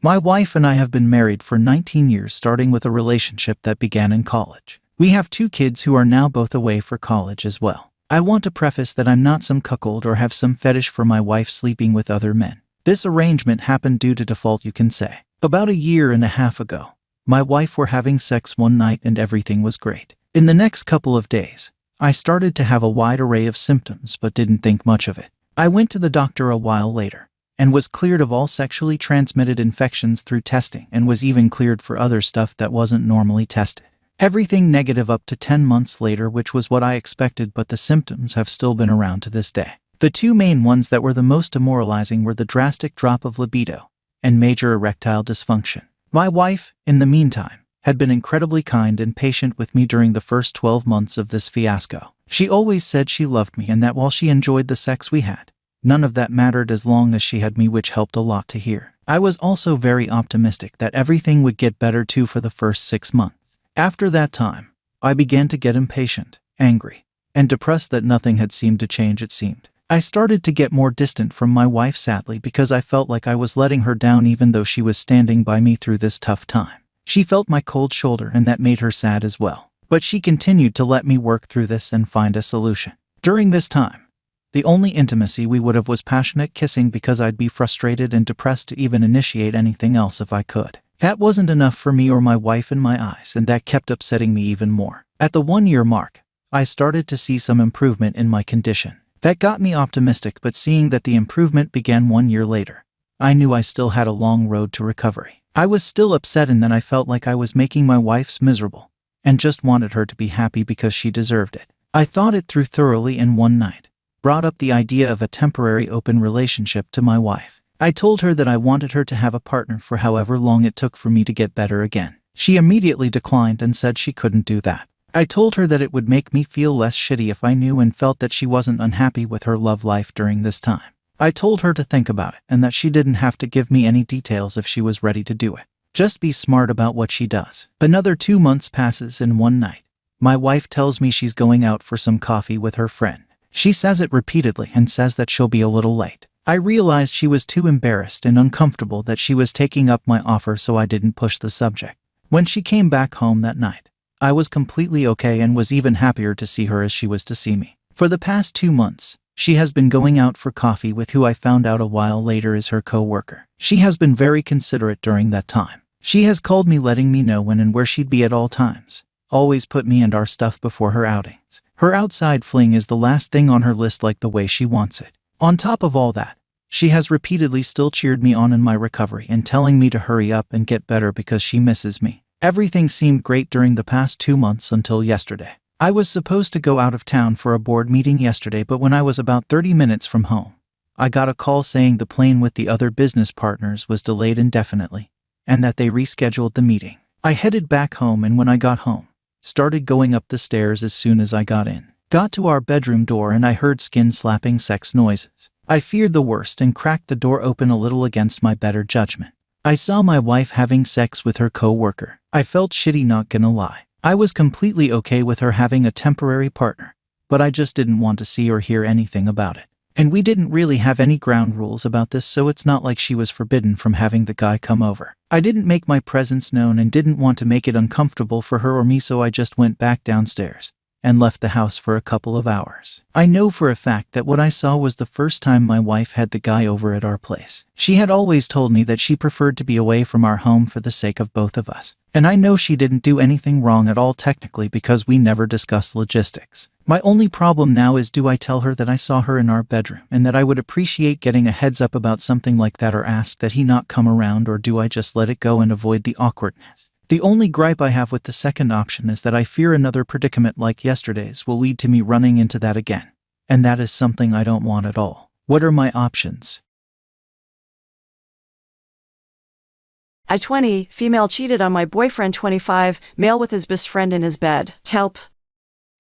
My wife and I have been married for 19 years, starting with a relationship that began in college. We have 2 kids who are now both away for college as well. I want to preface that I'm not some cuckold or have some fetish for my wife sleeping with other men. This arrangement happened due to default, you can say. About a year and a half ago, my wife were having sex one night and everything was great. In the next couple of days, I started to have a wide array of symptoms but didn't think much of it. I went to the doctor a while later and was cleared of all sexually transmitted infections through testing and was even cleared for other stuff that wasn't normally tested. Everything negative up to 10 months later, which was what I expected, but the symptoms have still been around to this day. The 2 main ones that were the most demoralizing were the drastic drop of libido and major erectile dysfunction. My wife, in the meantime, had been incredibly kind and patient with me during the first 12 months of this fiasco. She always said she loved me and that while she enjoyed the sex we had, none of that mattered as long as she had me, which helped a lot to hear. I was also very optimistic that everything would get better too for the first 6 months. After that time, I began to get impatient, angry, and depressed that nothing had seemed to change, it seemed. I started to get more distant from my wife, sadly, because I felt like I was letting her down even though she was standing by me through this tough time. She felt my cold shoulder and that made her sad as well. But she continued to let me work through this and find a solution. During this time, the only intimacy we would have was passionate kissing because I'd be frustrated and depressed to even initiate anything else if I could. That wasn't enough for me or my wife in my eyes, and that kept upsetting me even more. At the 1-year mark, I started to see some improvement in my condition. That got me optimistic, but seeing that the improvement began 1 year later, I knew I still had a long road to recovery. I was still upset, and then I felt like I was making my wife miserable and just wanted her to be happy because she deserved it. I thought it through thoroughly and one night brought up the idea of a temporary open relationship to my wife. I told her that I wanted her to have a partner for however long it took for me to get better again. She immediately declined and said she couldn't do that. I told her that it would make me feel less shitty if I knew and felt that she wasn't unhappy with her love life during this time. I told her to think about it and that she didn't have to give me any details if she was ready to do it. Just be smart about what she does. Another 2 months passes, and one night, my wife tells me she's going out for some coffee with her friend. She says it repeatedly and says that she'll be a little late. I realized she was too embarrassed and uncomfortable that she was taking up my offer, so I didn't push the subject. When she came back home that night, I was completely okay and was even happier to see her as she was to see me. For the past 2 months, she has been going out for coffee with who I found out a while later is her co-worker. She has been very considerate during that time. She has called me letting me know when and where she'd be at all times. Always put me and our stuff before her outings. Her outside fling is the last thing on her list, like the way she wants it. On top of all that, she has repeatedly still cheered me on in my recovery and telling me to hurry up and get better because she misses me. Everything seemed great during the past 2 months until yesterday. I was supposed to go out of town for a board meeting yesterday, but when I was about 30 minutes from home, I got a call saying the plane with the other business partners was delayed indefinitely and that they rescheduled the meeting. I headed back home, and when I got home, started going up the stairs as soon as I got in. Got to our bedroom door and I heard skin-slapping sex noises. I feared the worst and cracked the door open a little against my better judgment. I saw my wife having sex with her co-worker. I felt shitty, not gonna lie. I was completely okay with her having a temporary partner, but I just didn't want to see or hear anything about it. And we didn't really have any ground rules about this, so it's not like she was forbidden from having the guy come over. I didn't make my presence known and didn't want to make it uncomfortable for her or me, so I just went back downstairs and left the house for a couple of hours. I know for a fact that what I saw was the first time my wife had the guy over at our place. She had always told me that she preferred to be away from our home for the sake of both of us. And I know she didn't do anything wrong at all technically because we never discussed logistics. My only problem now is, do I tell her that I saw her in our bedroom and that I would appreciate getting a heads up about something like that, or ask that he not come around, or do I just let it go and avoid the awkwardness? The only gripe I have with the second option is that I fear another predicament like yesterday's will lead to me running into that again. And that is something I don't want at all. What are my options? I 20, female, cheated on my boyfriend. 25, male, with his best friend in his bed. Help.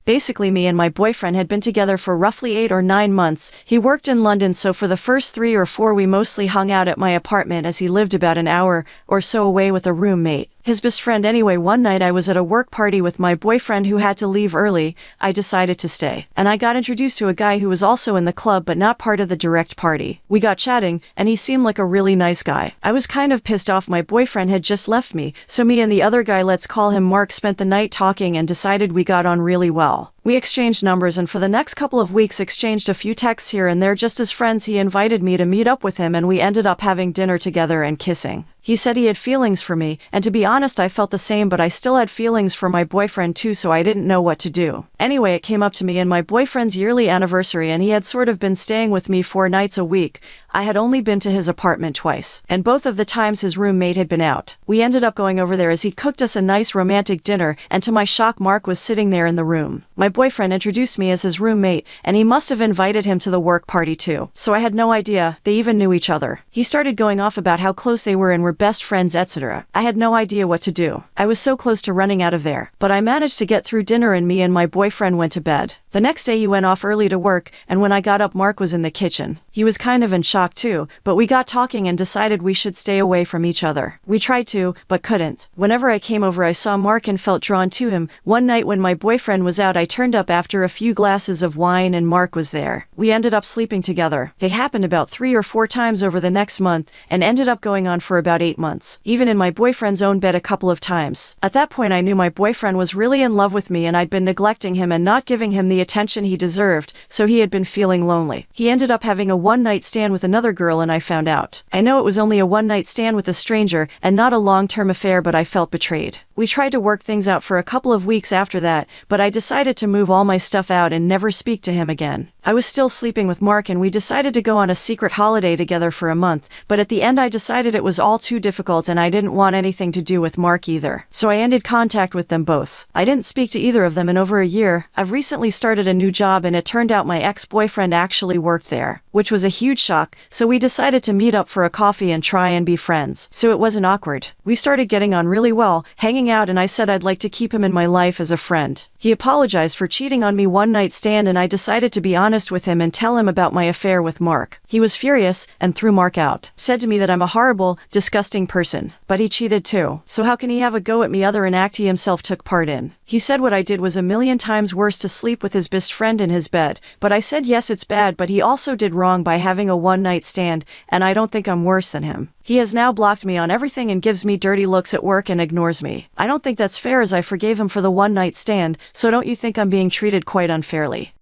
Basically, me and my boyfriend had been together for roughly 8 or 9 months. He worked in London, so for the first 3 or 4 we mostly hung out at my apartment, as he lived about an hour or so away with a roommate. his best friend anyway. One night I was at a work party with my boyfriend who had to leave early. I decided to stay. And I got introduced to a guy who was also in the club but not part of the direct party. We got chatting, and he seemed like a really nice guy. I was kind of pissed off. My boyfriend had just left me, so me and the other guy, let's call him Mark, spent the night talking and decided we got on really well. We exchanged numbers and for the next couple of weeks exchanged a few texts here and there just as friends. He invited me to meet up with him and we ended up having dinner together and kissing. He said he had feelings for me, and to be honest I felt the same, but I still had feelings for my boyfriend too, so I didn't know what to do. Anyway, it came up to me and my boyfriend's yearly anniversary and he had sort of been staying with me 4 nights a week. I had only been to his apartment twice, and both of the times his roommate had been out. We ended up going over there as he cooked us a nice romantic dinner, and to my shock Mark was sitting there in the room. My boyfriend introduced me as his roommate, and he must have invited him to the work party too. So I had no idea they even knew each other. He started going off about how close they were and were best friends, etc. I had no idea what to do. I was so close to running out of there, but I managed to get through dinner and me and my boyfriend went to bed. The next day he went off early to work, and when I got up Mark was in the kitchen. He was kind of in shock too, but we got talking and decided we should stay away from each other. We tried to, but couldn't. Whenever I came over I saw Mark and felt drawn to him. One night when my boyfriend was out I turned up after a few glasses of wine and Mark was there. We ended up sleeping together. It happened about 3 or 4 times over the next month, and ended up going on for about 8 months. Even in my boyfriend's own bed a couple of times. At that point I knew my boyfriend was really in love with me and I'd been neglecting him and not giving him the attention he deserved, so he had been feeling lonely. He ended up having a one-night stand with another girl and I found out. I know it was only a one-night stand with a stranger and not a long-term affair, but I felt betrayed. We tried to work things out for a couple of weeks after that, but I decided to move all my stuff out and never speak to him again. I was still sleeping with Mark and we decided to go on a secret holiday together for a month, but at the end I decided it was all too difficult and I didn't want anything to do with Mark either. So I ended contact with them both. I didn't speak to either of them in over a year. I've recently started a new job and it turned out my ex-boyfriend actually worked there, which was a huge shock, so we decided to meet up for a coffee and try and be friends. So it wasn't awkward. We started getting on really well, hanging out, and I said I'd like to keep him in my life as a friend. He apologized for cheating on me one night stand and I decided to be honest with him and tell him about my affair with Mark. He was furious and threw Mark out. Said to me that I'm a horrible, disgusting person. But he cheated too. So how can he have a go at me other an act he himself took part in? He said what I did was a million times worse, to sleep with his best friend in his bed. But I said yes, it's bad, but he also did wrong by having a one-night stand, and I don't think I'm worse than him. He has now blocked me on everything and gives me dirty looks at work and ignores me. I don't think that's fair as I forgave him for the one-night stand, so don't you think I'm being treated quite unfairly?